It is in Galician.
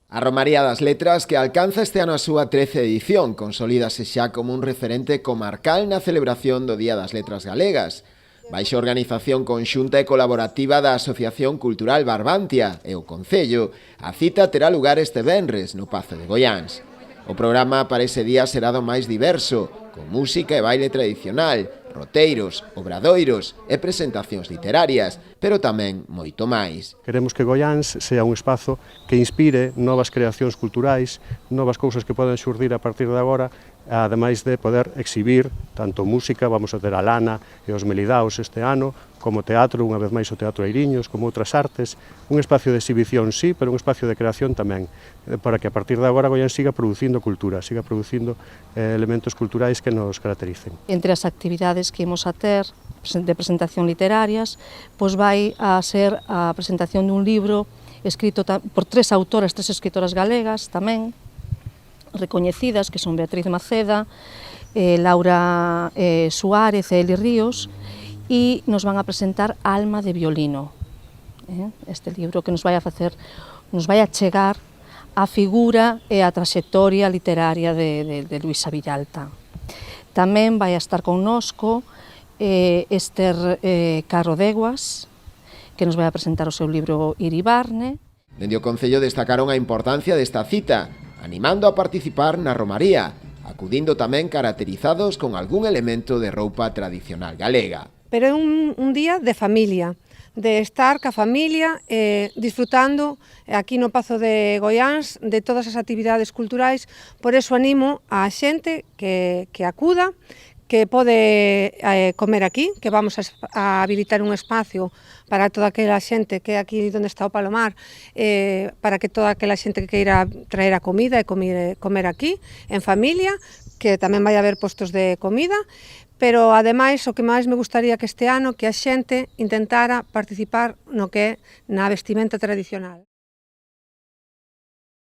A Romaría das Letras, que alcanza este ano a súa 13ª edición, consolídase xa como un referente comarcal na celebración do Día das Letras Galegas. Baixo organización conxunta e colaborativa da Asociación Cultural Barbantia e o Concello, a cita terá lugar este venres no Pazo de Goiáns. O programa para ese día será do máis diverso, con música e baile tradicional, roteiros, obradoiros e presentacións literarias, pero tamén moito máis. Queremos que Goiáns sea un espazo que inspire novas creacións culturais, novas cousas que poden xurdir a partir de agora, ademais de poder exhibir tanto música, vamos a ter a Lana e os Melidaos este ano, como teatro, unha vez máis o Teatro Eiriños, como outras artes, un espacio de exhibición sí, pero un espacio de creación tamén, para que a partir de agora Goiáns siga producindo cultura, siga producindo elementos culturais que nos caractericen. Entre as actividades que imos a ter de presentación literarias, pois vai a ser a presentación dun libro escrito por tres escritoras galegas tamén, recoñecidas, que son Beatriz Maceda, Laura Suárez e Eli Ríos, e nos van a presentar Alma de violino, este libro que nos vai a chegar a figura e a traxectoria literaria de Luisa Villalta. Tamén vai a estar connosco Esther Carro Deguas, que nos vai a presentar o seu libro Iribarne. Dende o Concello destacaron a importancia desta cita, animando a participar na romaría, acudindo tamén caracterizados con algún elemento de roupa tradicional galega. Pero é un día de familia, de estar ca familia disfrutando aquí no Pazo de Goiáns de todas as actividades culturais. Por eso animo a xente que acuda, que pode comer aquí, que vamos a habilitar un espacio para toda aquela xente que é aquí onde está o Palomar, para que toda aquela xente que queira traer a comida e comer aquí, en familia, que tamén vai haber postos de comida, pero ademais o que máis me gustaría que este ano que a xente intentara participar no que é na vestimenta tradicional.